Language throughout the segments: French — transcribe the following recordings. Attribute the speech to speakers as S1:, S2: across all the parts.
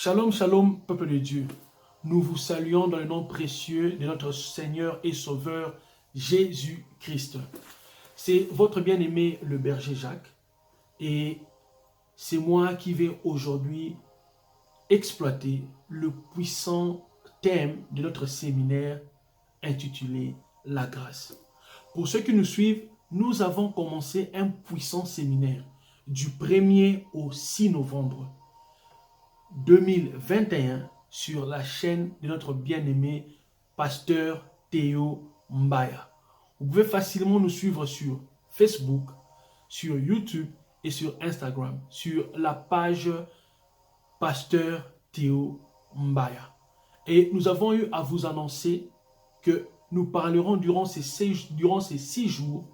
S1: Shalom, shalom, peuple de Dieu. Nous vous saluons dans le nom précieux de notre Seigneur et Sauveur Jésus-Christ. C'est votre bien-aimé le berger Jacques et c'est moi qui vais aujourd'hui exploiter le puissant thème de notre séminaire intitulé « La grâce ». Pour ceux qui nous suivent, nous avons commencé un puissant séminaire du 1er au 6 novembre 2021 sur la chaîne de notre bien-aimé pasteur Théo Mbaya. Vous pouvez facilement nous suivre sur Facebook, sur YouTube et sur Instagram, sur la page pasteur Théo Mbaya. Et nous avons eu à vous annoncer que nous parlerons durant ces 6 jours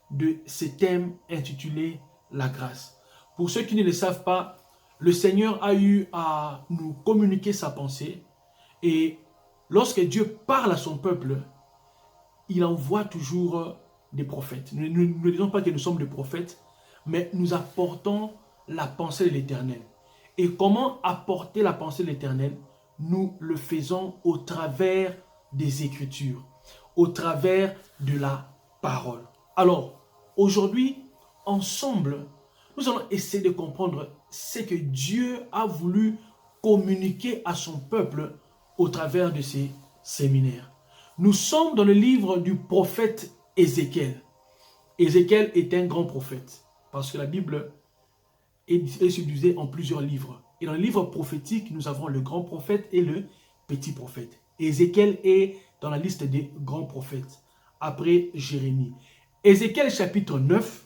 S1: de ce thème intitulé « La grâce ». Pour ceux qui ne le savent pas, le Seigneur a eu à nous communiquer sa pensée et lorsque Dieu parle à son peuple, il envoie toujours des prophètes. Nous ne disons pas que nous sommes des prophètes, mais nous apportons la pensée de l'Éternel. Et comment apporter la pensée de l'Éternel? Nous le faisons au travers des Écritures, au travers de la parole. Alors, aujourd'hui, ensemble, nous allons essayer de comprendre ce que Dieu a voulu communiquer à son peuple au travers de ces séminaires. Nous sommes dans le livre du prophète Ézéchiel. Ézéchiel est un grand prophète parce que la Bible est subdivisée en plusieurs livres. Et dans le livre prophétique, nous avons le grand prophète et le petit prophète. Ézéchiel est dans la liste des grands prophètes, après Jérémie. Ézéchiel chapitre 9,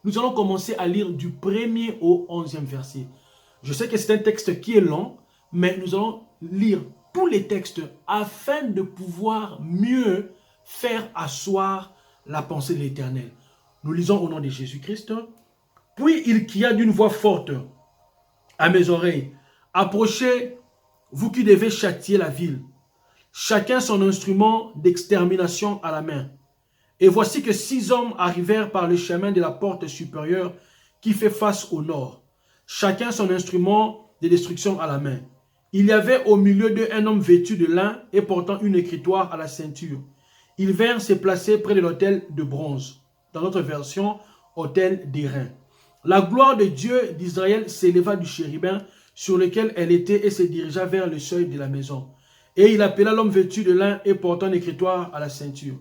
S1: nous allons commencer à lire du 1er au 11e verset. Je sais que c'est un texte qui est long, mais nous allons lire tous les textes afin de pouvoir mieux faire asseoir la pensée de l'Éternel. Nous lisons au nom de Jésus-Christ. Puis il cria d'une voix forte à mes oreilles, « Approchez, vous qui devez châtier la ville, chacun son instrument d'extermination à la main. Et voici que 6 hommes arrivèrent par le chemin de la porte supérieure qui fait face au nord, chacun son instrument de destruction à la main. Il y avait au milieu d'eux un homme vêtu de lin et portant une écritoire à la ceinture. Ils vinrent se placer près de l'autel de bronze, dans notre version, autel d'airain. La gloire de Dieu d'Israël s'éleva du chérubin sur lequel elle était et se dirigea vers le seuil de la maison. Et il appela l'homme vêtu de lin et portant une écritoire à la ceinture.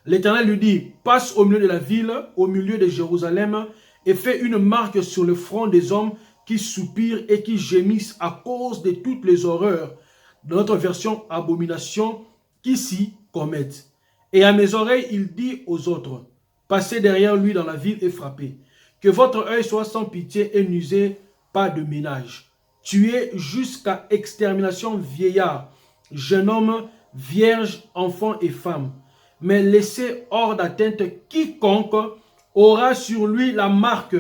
S1: L'Éternel lui dit, passe au milieu de la ville, au milieu de Jérusalem, et fais une marque sur le front des hommes qui soupirent et qui gémissent à cause de toutes les horreurs, de notre version abomination, qui s'y commettent. Et à mes oreilles, il dit aux autres, passez derrière lui dans la ville et frappez. Que votre œil soit sans pitié et n'usez pas de ménage. Tuez jusqu'à extermination vieillard, jeune homme, vierge, enfant et femme. Mais laissez hors d'atteinte quiconque aura sur lui la marque,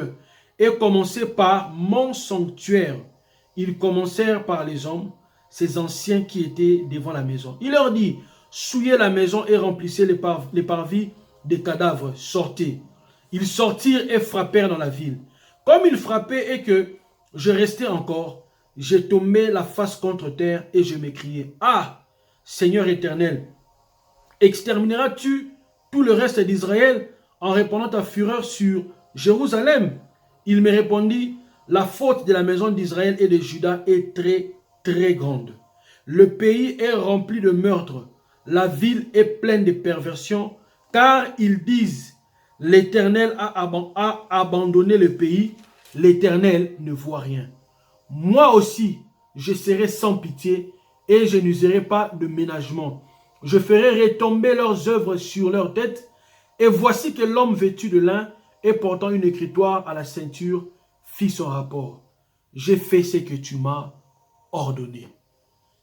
S1: et commencez par mon sanctuaire. Ils commencèrent par les hommes, ces anciens qui étaient devant la maison. Il leur dit, souillez la maison et remplissez les parvis des cadavres, sortez. Ils sortirent et frappèrent dans la ville. Comme ils frappaient et que je restais encore, j'ai tombé la face contre terre et je m'écriai, ah, Seigneur éternel, extermineras-tu tout le reste d'Israël en répandant ta fureur sur Jérusalem? Il me répondit, la faute de la maison d'Israël et de Juda est très, très grande. Le pays est rempli de meurtres, la ville est pleine de perversions, car ils disent, l'Éternel a abandonné le pays, l'Éternel ne voit rien. Moi aussi, je serai sans pitié et je n'userai pas de ménagement. Je ferai retomber leurs œuvres sur leur tête. Et voici que l'homme vêtu de lin et portant une écritoire à la ceinture fit son rapport. J'ai fait ce que tu m'as ordonné.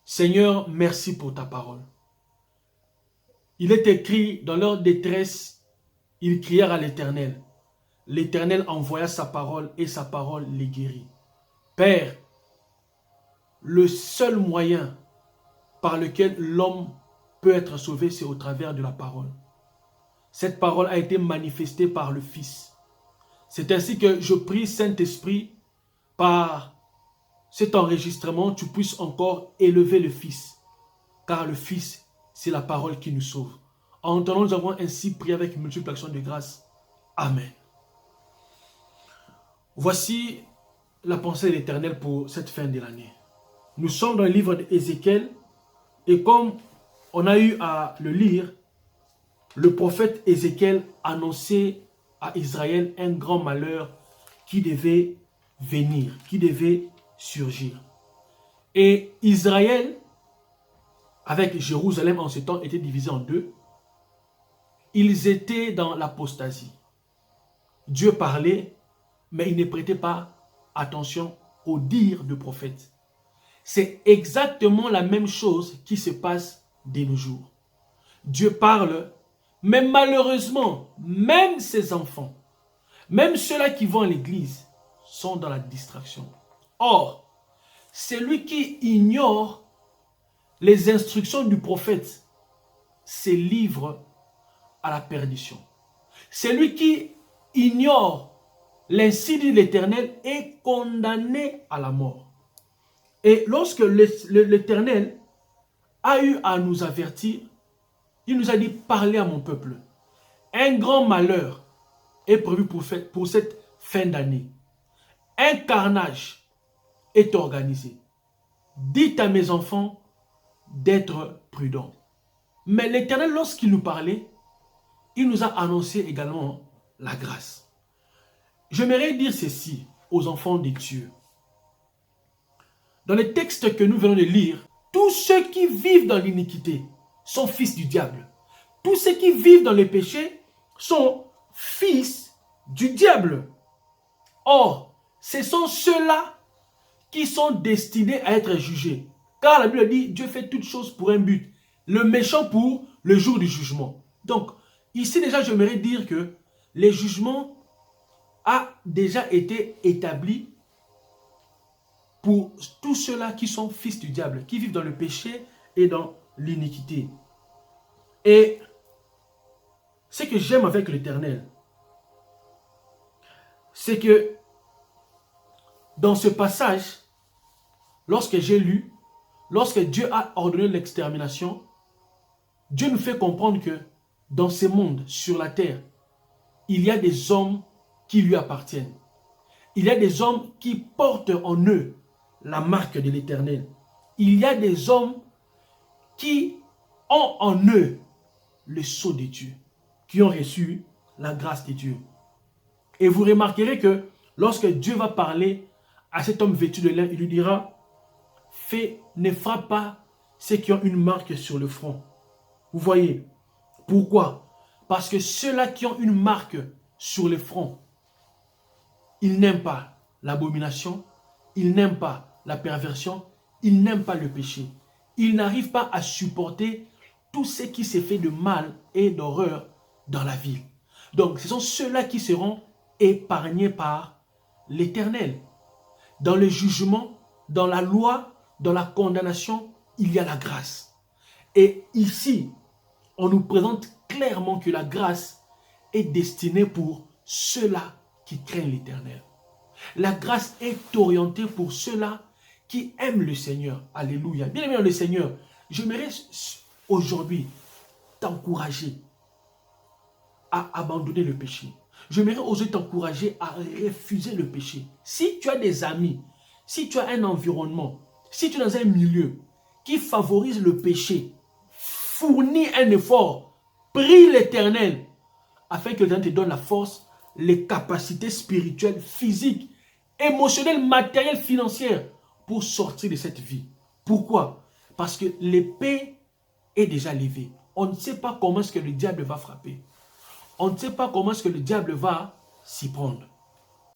S1: Seigneur, merci pour ta parole. Il est écrit dans leur détresse, ils crièrent à l'Éternel. L'Éternel envoya sa parole et sa parole les guérit. Père, le seul moyen par lequel l'homme peut être sauvé, c'est au travers de la parole. Cette parole a été manifestée par le Fils. C'est ainsi que je prie, Saint-Esprit, par cet enregistrement, tu puisses encore élever le Fils. Car le Fils, c'est la parole qui nous sauve. En entendant, nous avons ainsi prié avec une multiple action de grâce. Amen. Voici la pensée de l'Éternel pour cette fin de l'année. Nous sommes dans le livre d'Ézéchiel et comme on a eu à le lire, le prophète Ézéchiel annonçait à Israël un grand malheur qui devait venir, qui devait surgir. Et Israël, avec Jérusalem en ce temps, était divisé en deux. Ils étaient dans l'apostasie. Dieu parlait, mais il ne prêtait pas attention aux dires du prophète. C'est exactement la même chose qui se passe de nos jours. Dieu parle, mais malheureusement, même ses enfants, même ceux-là qui vont à l'église, sont dans la distraction. Or, celui qui ignore les instructions du prophète se livre à la perdition. Celui qui ignore l'ainsi dit l'Éternel est condamné à la mort. Et lorsque l'Éternel a eu à nous avertir, il nous a dit, parlez à mon peuple. Un grand malheur est prévu pour cette fin d'année. Un carnage est organisé. Dites à mes enfants d'être prudents. Mais l'Éternel, lorsqu'il nous parlait, il nous a annoncé également la grâce. J'aimerais dire ceci aux enfants de Dieu. Dans les textes que nous venons de lire, tous ceux qui vivent dans l'iniquité sont fils du diable. Tous ceux qui vivent dans le péché sont fils du diable. Or, ce sont ceux-là qui sont destinés à être jugés. Car la Bible dit, Dieu fait toutes choses pour un but. Le méchant pour le jour du jugement. Donc, ici déjà, j'aimerais dire que les jugements ont déjà été établis pour tous ceux-là qui sont fils du diable, qui vivent dans le péché et dans l'iniquité. Et ce que j'aime avec l'Éternel, c'est que dans ce passage, lorsque j'ai lu, lorsque Dieu a ordonné l'extermination, Dieu nous fait comprendre que dans ce monde, sur la terre, il y a des hommes qui lui appartiennent. Il y a des hommes qui portent en eux la marque de l'Éternel. Il y a des hommes qui ont en eux le sceau de Dieu, qui ont reçu la grâce de Dieu. Et vous remarquerez que lorsque Dieu va parler à cet homme vêtu de lin, il lui dira, ne frappe pas ceux qui ont une marque sur le front. Vous voyez, pourquoi? Parce que ceux-là qui ont une marque sur le front, ils n'aiment pas l'abomination, ils n'aiment pas la perversion, ils n'aiment pas le péché. Ils n'arrivent pas à supporter tout ce qui s'est fait de mal et d'horreur dans la ville. Donc, ce sont ceux-là qui seront épargnés par l'Éternel. Dans le jugement, dans la loi, dans la condamnation, il y a la grâce. Et ici, on nous présente clairement que la grâce est destinée pour ceux-là qui craignent l'Éternel. La grâce est orientée pour ceux-là qui aiment le Seigneur. Alléluia. Bien aimé dans le Seigneur, j'aimerais aujourd'hui t'encourager à abandonner le péché. J'aimerais oser t'encourager à refuser le péché. Si tu as des amis, si tu as un environnement, si tu es dans un milieu qui favorise le péché, fournis un effort, prie l'Éternel afin que l'Éternel te donne la force, les capacités spirituelles, physiques, émotionnelles, matérielles, financières pour sortir de cette vie. Pourquoi? Parce que l'épée est déjà levée. On ne sait pas comment est-ce que le diable va frapper. On ne sait pas comment est-ce que le diable va s'y prendre.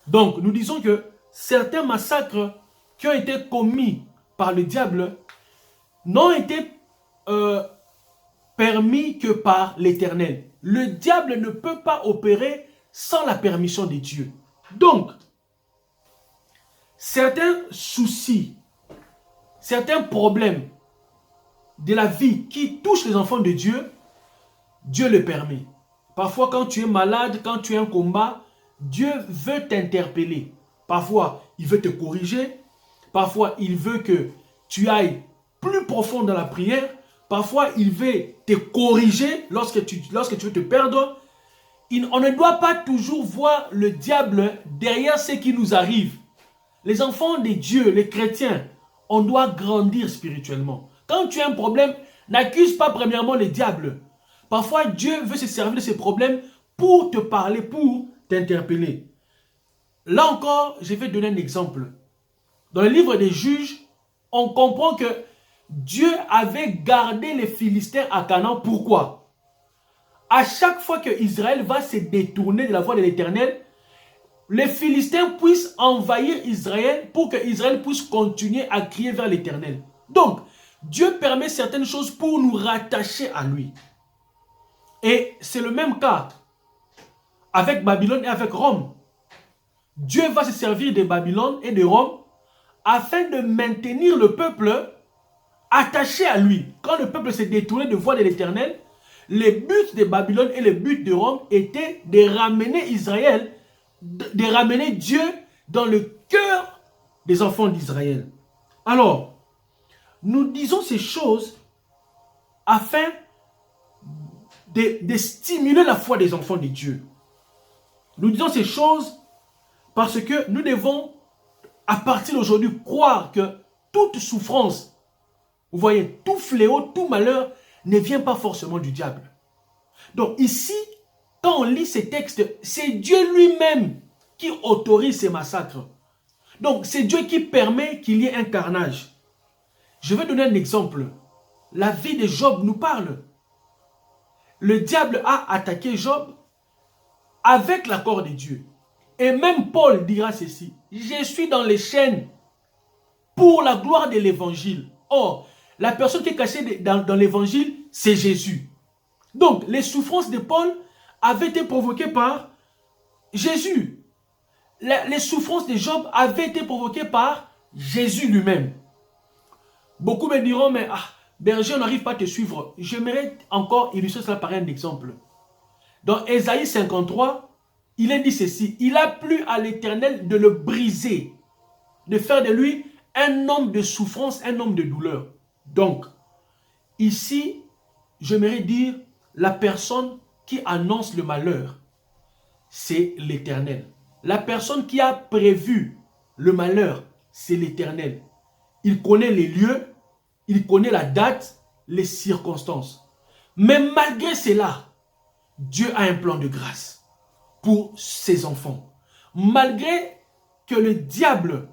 S1: Donc, nous disons que certains massacres qui ont été commis par le diable n'ont été permis que par l'Éternel. Le diable ne peut pas opérer sans la permission de Dieu. Donc, certains soucis, certains problèmes de la vie qui touchent les enfants de Dieu, Dieu le permet. Parfois, quand tu es malade, quand tu es en combat, Dieu veut t'interpeller. Parfois, il veut te corriger. Parfois, il veut que tu ailles plus profond dans la prière. Parfois, il veut te corriger lorsque tu veux te perdre. On ne doit pas toujours voir le diable derrière ce qui nous arrive. Les enfants de Dieu, les chrétiens, on doit grandir spirituellement. Quand tu as un problème, n'accuse pas premièrement le diable. Parfois, Dieu veut se servir de ces problèmes pour te parler, pour t'interpeller. Là encore, je vais donner un exemple. Dans le livre des Juges, on comprend que Dieu avait gardé les Philistins à Canaan. Pourquoi? À chaque fois que Israël va se détourner de la voie de l'Éternel, les Philistins puissent envahir Israël pour que Israël puisse continuer à crier vers l'Éternel. Donc, Dieu permet certaines choses pour nous rattacher à lui. Et c'est le même cas avec Babylone et avec Rome. Dieu va se servir de Babylone et de Rome afin de maintenir le peuple attaché à lui. Quand le peuple s'est détourné de voie de l'Éternel, les buts de Babylone et les buts de Rome étaient de ramener Israël, de ramener Dieu dans le cœur des enfants d'Israël. Alors, nous disons ces choses afin de stimuler la foi des enfants de Dieu. Nous disons ces choses parce que nous devons, à partir d'aujourd'hui, croire que toute souffrance, vous voyez, tout fléau, tout malheur ne vient pas forcément du diable. Donc ici, quand on lit ces textes, c'est Dieu lui-même qui autorise ces massacres. Donc c'est Dieu qui permet qu'il y ait un carnage. Je vais donner un exemple. La vie de Job nous parle. Le diable a attaqué Job avec l'accord de Dieu. Et même Paul dira ceci: je suis dans les chaînes pour la gloire de l'évangile. Or, la personne qui est cachée dans l'évangile, c'est Jésus. Donc, les souffrances de Paul avaient été provoquées par Jésus. Les souffrances de Job avaient été provoquées par Jésus lui-même. Beaucoup me diront, mais berger, on n'arrive pas à te suivre. J'aimerais encore illustrer cela par un exemple. Dans Ésaïe 53, il est dit ceci: il a plu à l'Éternel de le briser, de faire de lui un homme de souffrance, un homme de douleur. Donc, ici, j'aimerais dire, la personne qui annonce le malheur, c'est l'Éternel. La personne qui a prévu le malheur, c'est l'Éternel. Il connaît les lieux, il connaît la date, les circonstances. Mais malgré cela, Dieu a un plan de grâce pour ses enfants. Malgré que le diable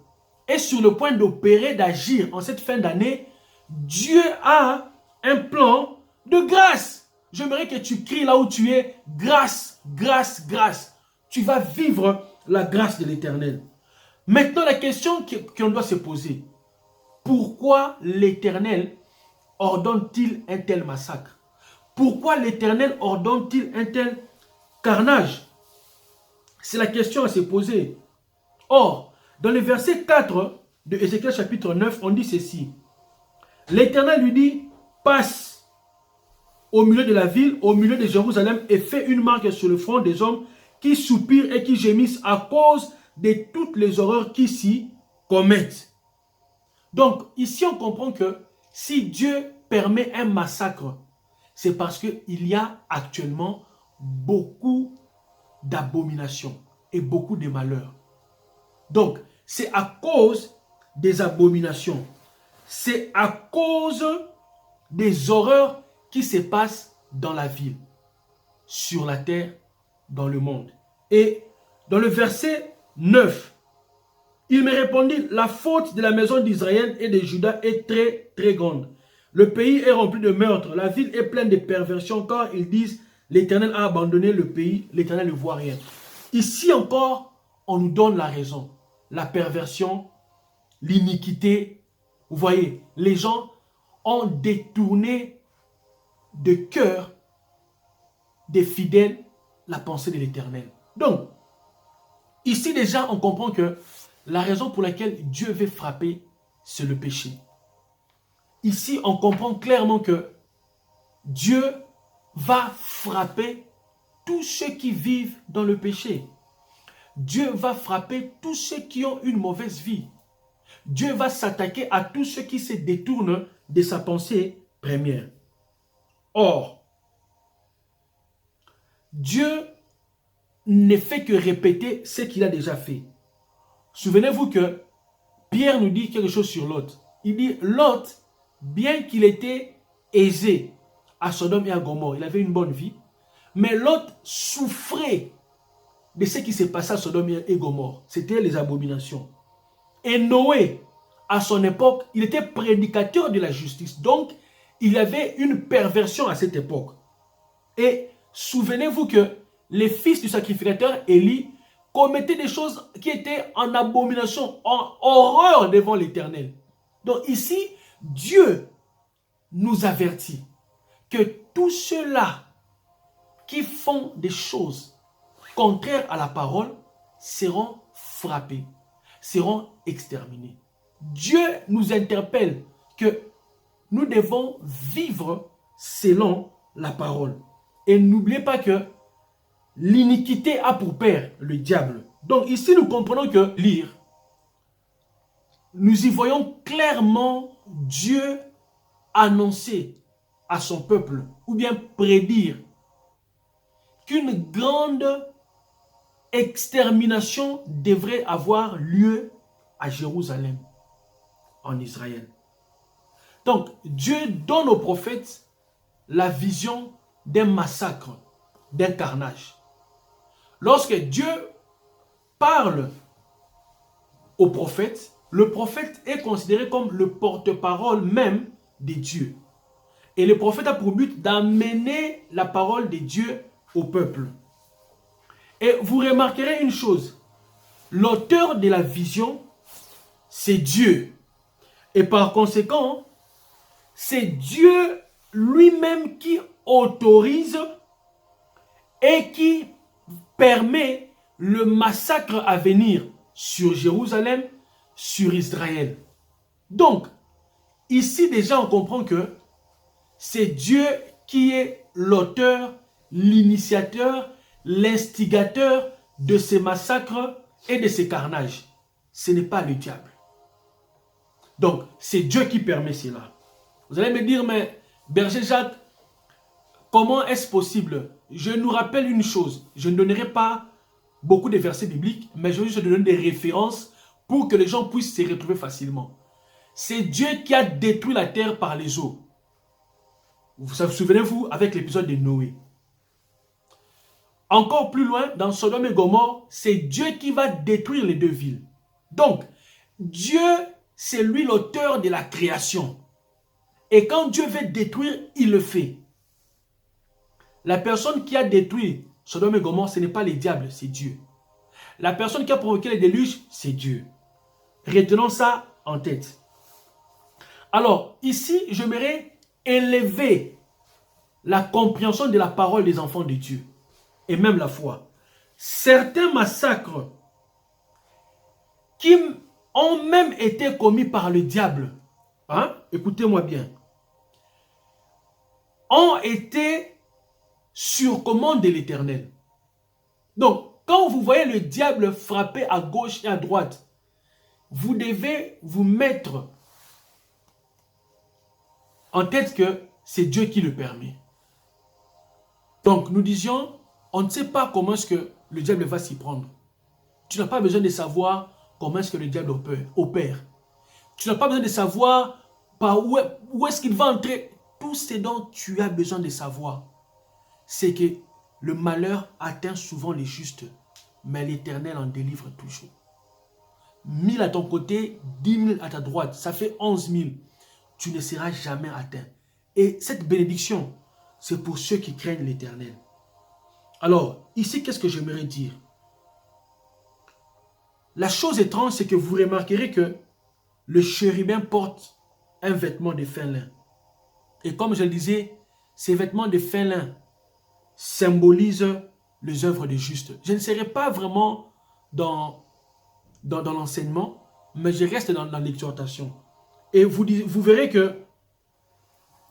S1: est sur le point d'opérer, d'agir en cette fin d'année, Dieu a un plan de grâce. J'aimerais que tu cries là où tu es: grâce, grâce, grâce. Tu vas vivre la grâce de l'Éternel. Maintenant, la question qu'on doit se poser: pourquoi l'Éternel ordonne-t-il un tel massacre? Pourquoi l'Éternel ordonne-t-il un tel carnage? C'est la question à se poser. Or, dans le verset 4 de Ézéchiel chapitre 9, on dit ceci: l'Éternel lui dit: passe au milieu de la ville, au milieu de Jérusalem, et fais une marque sur le front des hommes qui soupirent et qui gémissent à cause de toutes les horreurs qui s'y commettent. Donc, ici, on comprend que si Dieu permet un massacre, c'est parce qu'il y a actuellement beaucoup d'abominations et beaucoup de malheurs. Donc, c'est à cause des abominations, c'est à cause des horreurs qui se passent dans la ville, sur la terre, dans le monde. Et dans le verset 9, il me répondit: la faute de la maison d'Israël et de Juda est très, très grande. Le pays est rempli de meurtres, la ville est pleine de perversions, car ils disent: l'Éternel a abandonné le pays, l'Éternel ne voit rien. Ici encore, on nous donne la raison. La perversion, l'iniquité. Vous voyez, les gens ont détourné de cœur des fidèles la pensée de l'Éternel. Donc, ici déjà, on comprend que la raison pour laquelle Dieu veut frapper, c'est le péché. Ici, on comprend clairement que Dieu va frapper tous ceux qui vivent dans le péché. Dieu va frapper tous ceux qui ont une mauvaise vie. Dieu va s'attaquer à tous ceux qui se détournent de sa pensée première. Or, Dieu ne fait que répéter ce qu'il a déjà fait. Souvenez-vous que Pierre nous dit quelque chose sur Lot. Il dit, Lot, bien qu'il était aisé à Sodome et à Gomorrhe, il avait une bonne vie, mais Lot souffrait de ce qui s'est passé à Sodome et Gomorrhe. C'était les abominations. Et Noé, à son époque, il était prédicateur de la justice. Donc, il y avait une perversion à cette époque. Et souvenez-vous que les fils du sacrificateur Élie commettaient des choses qui étaient en abomination, en horreur devant l'Éternel. Donc ici, Dieu nous avertit que tous ceux-là qui font des choses contraires à la parole seront frappés, seront exterminés. Dieu nous interpelle que nous devons vivre selon la parole. Et n'oubliez pas que l'iniquité a pour père le diable. Donc ici, nous comprenons que lire, nous y voyons clairement Dieu annoncer à son peuple, ou bien prédire, qu'une grande extermination devrait avoir lieu à Jérusalem, en Israël. Donc, Dieu donne aux prophètes la vision d'un massacre, d'un carnage. Lorsque Dieu parle au prophète, le prophète est considéré comme le porte-parole même de Dieu. Et le prophète a pour but d'amener la parole de Dieu au peuple. Et vous remarquerez une chose, l'auteur de la vision, c'est Dieu. Et par conséquent, c'est Dieu lui-même qui autorise et qui permet le massacre à venir sur Jérusalem, sur Israël. Donc, ici déjà on comprend que c'est Dieu qui est l'auteur, l'initiateur, l'instigateur de ces massacres et de ces carnages. Ce n'est pas le diable. Donc, c'est Dieu qui permet cela. Vous allez me dire, mais Berger Jacques, comment est-ce possible? Je nous rappelle une chose, je ne donnerai pas beaucoup de versets bibliques, mais je vais juste donner des références pour que les gens puissent se retrouver facilement. C'est Dieu qui a détruit la terre par les eaux. Vous vous souvenez-vous avec l'épisode de Noé. Encore plus loin, dans Sodome et Gomorrhe, c'est Dieu qui va détruire les deux villes. Donc, Dieu, c'est lui l'auteur de la création. Et quand Dieu veut détruire, il le fait. La personne qui a détruit Sodome et Gomorrhe, ce n'est pas les diables, c'est Dieu. La personne qui a provoqué les déluges, c'est Dieu. Retenons ça en tête. Alors, ici, j'aimerais élever la compréhension de la parole des enfants de Dieu. Et même la foi. Certains massacres qui ont même été commis par le diable, hein, écoutez-moi bien, ont été sur commande de l'Éternel. Donc, quand vous voyez le diable frapper à gauche et à droite, vous devez vous mettre en tête que c'est Dieu qui le permet. Donc, nous disions, on ne sait pas comment est-ce que le diable va s'y prendre. Tu n'as pas besoin de savoir comment est-ce que le diable opère. Tu n'as pas besoin de savoir par où est-ce qu'il va entrer. Tout ce dont tu as besoin de savoir, c'est que le malheur atteint souvent les justes, mais l'Éternel en délivre toujours. 1000 à ton côté, 10 000 à ta droite, ça fait 11 000. Tu ne seras jamais atteint. Et cette bénédiction, c'est pour ceux qui craignent l'Éternel. Alors, ici, qu'est-ce que j'aimerais dire? La chose étrange, c'est que vous remarquerez que le chérubin porte un vêtement de fin lin. Et comme je le disais, ces vêtements de fin lin symbolisent les œuvres des justes. Je ne serai pas vraiment dans l'enseignement, mais je reste dans l'exhortation. Et vous verrez que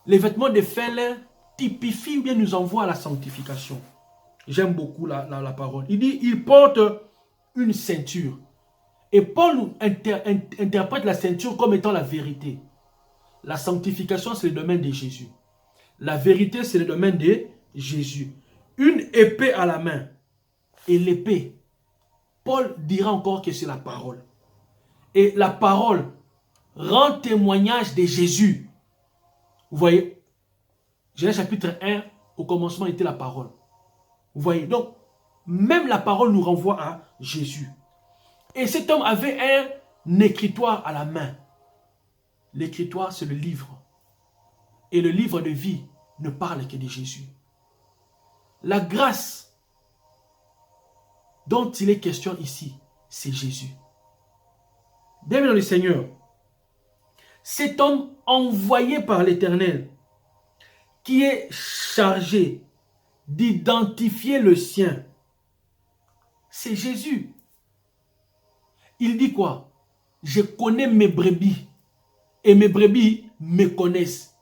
S1: les vêtements de fin lin typifient ou bien nous envoient à la sanctification. J'aime beaucoup la parole. Il dit, il porte une ceinture. Et Paul interprète la ceinture comme étant la vérité. La sanctification, c'est le domaine de Jésus. La vérité, c'est le domaine de Jésus. Une épée à la main. Et l'épée, Paul dira encore que c'est la parole. Et la parole rend témoignage de Jésus. Vous voyez, Genèse chapitre 1, au commencement était la parole. Vous voyez, donc, même la parole nous renvoie à Jésus. Et cet homme avait un écritoire à la main. L'écritoire, c'est le livre. Et le livre de vie ne parle que de Jésus. La grâce dont il est question ici, c'est Jésus. Bien dans le Seigneur, cet homme envoyé par l'Éternel, qui est chargé d'identifier le sien, c'est Jésus. Il dit quoi? Je connais mes brebis et mes brebis me connaissent.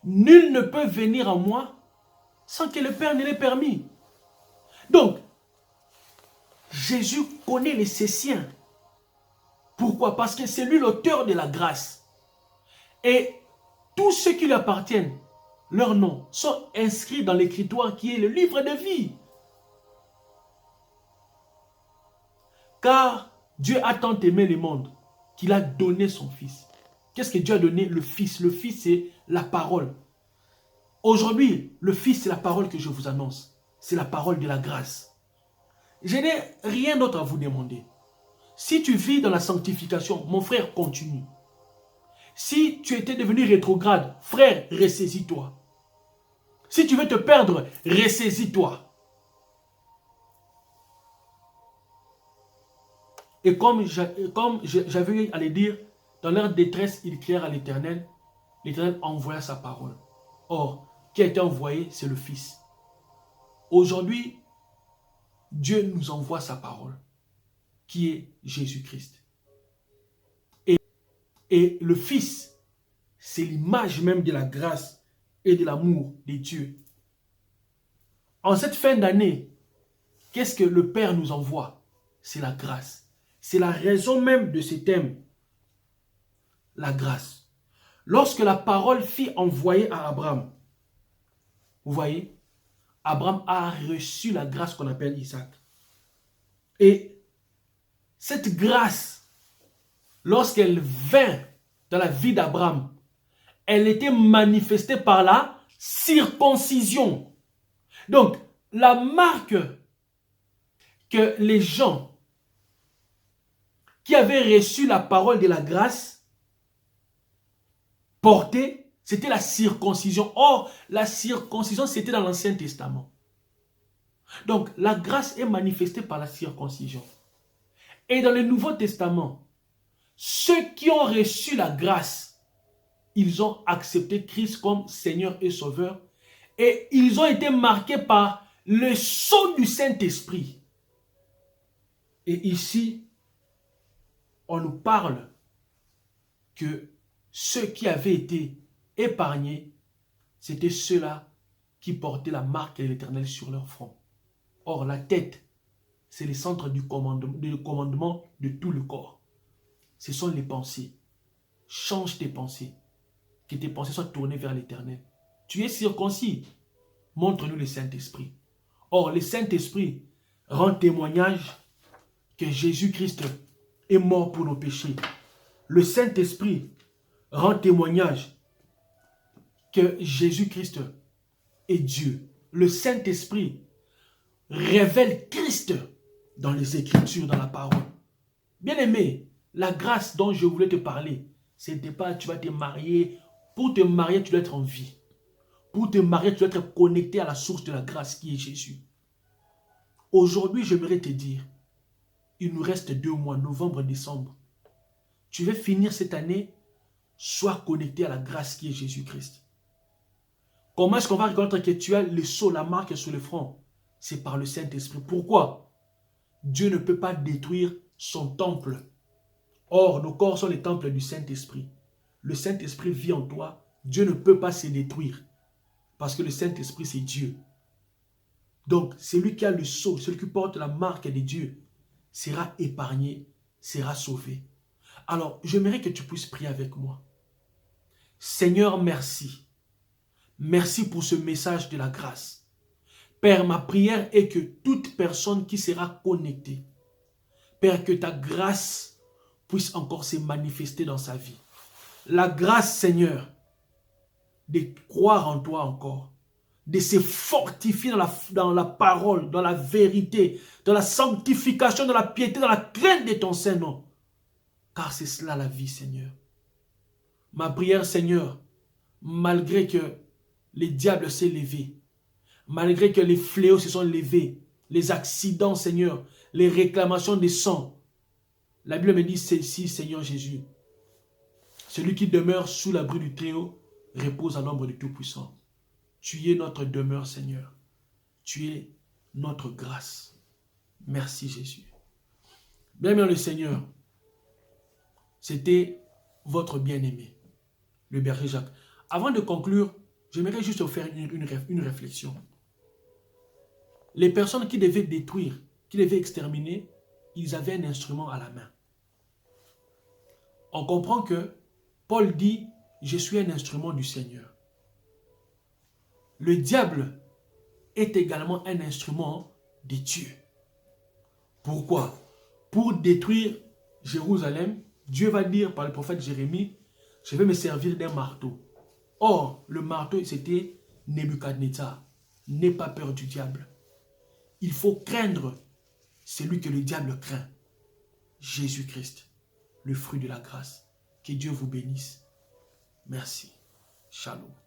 S1: Nul ne peut venir à moi sans que le Père ne l'ait permis. Donc, Jésus connaît ses siens. Pourquoi? Parce que c'est lui l'auteur de la grâce. Et tous ceux qui lui appartiennent, leurs noms sont inscrits dans l'écritoire qui est le livre de vie. Car Dieu a tant aimé le monde qu'il a donné son Fils. Qu'est-ce que Dieu a donné? Le Fils. Le Fils, c'est la parole. Aujourd'hui, le Fils, c'est la parole que je vous annonce. C'est la parole de la grâce. Je n'ai rien d'autre à vous demander. Si tu vis dans la sanctification, mon frère, continue. Si tu étais devenu rétrograde, frère, ressaisis-toi. Si tu veux te perdre, ressaisis-toi. Et comme j'avais eu à le dire, dans leur détresse, ils crièrent à l'Éternel. L'Éternel envoya sa parole. Or, qui a été envoyé, c'est le Fils. Aujourd'hui, Dieu nous envoie sa parole, qui est Jésus-Christ. Et le Fils, c'est l'image même de la grâce et de l'amour de Dieu. En cette fin d'année, qu'est-ce que le Père nous envoie? C'est la grâce. C'est la raison même de ce thème. La grâce. Lorsque la parole fut envoyée à Abraham, vous voyez, Abraham a reçu la grâce qu'on appelle Isaac. Et cette grâce, lorsqu'elle vint dans la vie d'Abraham, elle était manifestée par la circoncision. Donc, la marque que les gens qui avaient reçu la parole de la grâce portaient, c'était la circoncision. Or, la circoncision, c'était dans l'Ancien Testament. Donc, la grâce est manifestée par la circoncision. Et dans le Nouveau Testament, ceux qui ont reçu la grâce, ils ont accepté Christ comme Seigneur et Sauveur. Et ils ont été marqués par le sceau du Saint-Esprit. Et ici, on nous parle que ceux qui avaient été épargnés, c'était ceux-là qui portaient la marque de l'Éternel sur leur front. Or, la tête, c'est le centre du commandement de tout le corps. Ce sont les pensées. Change tes pensées. Que tes pensées soient tournées vers l'Éternel. Tu es circoncis. Montre-nous le Saint-Esprit. Or, le Saint-Esprit rend témoignage que Jésus-Christ est mort pour nos péchés. Le Saint-Esprit rend témoignage que Jésus-Christ est Dieu. Le Saint-Esprit révèle Christ dans les Écritures, dans la parole. Bien-aimé, la grâce dont je voulais te parler, ce n'était pas tu vas te marier. Pour te marier, tu dois être en vie. Pour te marier, tu dois être connecté à la source de la grâce qui est Jésus. Aujourd'hui, j'aimerais te dire, il nous reste 2 mois, novembre, décembre. Tu veux finir cette année, sois connecté à la grâce qui est Jésus-Christ. Comment est-ce qu'on va reconnaître que tu as le sceau, la marque sur le front? C'est par le Saint-Esprit. Pourquoi? Dieu ne peut pas détruire son temple. Or, nos corps sont les temples du Saint-Esprit. Le Saint-Esprit vit en toi. Dieu ne peut pas se détruire. Parce que le Saint-Esprit, c'est Dieu. Donc, celui qui a le sceau, celui qui porte la marque de Dieu, sera épargné, sera sauvé. Alors, j'aimerais que tu puisses prier avec moi. Seigneur, merci. Merci pour ce message de la grâce. Père, ma prière est que toute personne qui sera connectée, Père, que ta grâce puisse encore se manifester dans sa vie. La grâce, Seigneur, de croire en toi encore, de se fortifier dans la parole, dans la vérité, dans la sanctification, dans la piété, dans la crainte de ton Saint-Nom. Car c'est cela la vie, Seigneur. Ma prière, Seigneur, malgré que le diable s'est levé, malgré que les fléaux se sont levés, les accidents, Seigneur, les réclamations des sangs, la Bible me dit ceci, Seigneur Jésus. Celui qui demeure sous l'abri du Très-Haut repose à l'ombre du Tout-Puissant. Tu es notre demeure, Seigneur. Tu es notre grâce. Merci, Jésus. Bien, le Seigneur, c'était votre bien-aimé, le berger Jacques. Avant de conclure, j'aimerais juste vous faire une réflexion. Les personnes qui devaient détruire, qui devaient exterminer, ils avaient un instrument à la main. On comprend que Paul dit, je suis un instrument du Seigneur. Le diable est également un instrument de Dieu. Pourquoi? Pour détruire Jérusalem, Dieu va dire par le prophète Jérémie, je vais me servir d'un marteau. Or, le marteau, c'était Nebuchadnezzar. N'aie pas peur du diable. Il faut craindre celui que le diable craint. Jésus-Christ, le fruit de la grâce. Que Dieu vous bénisse. Merci. Shalom.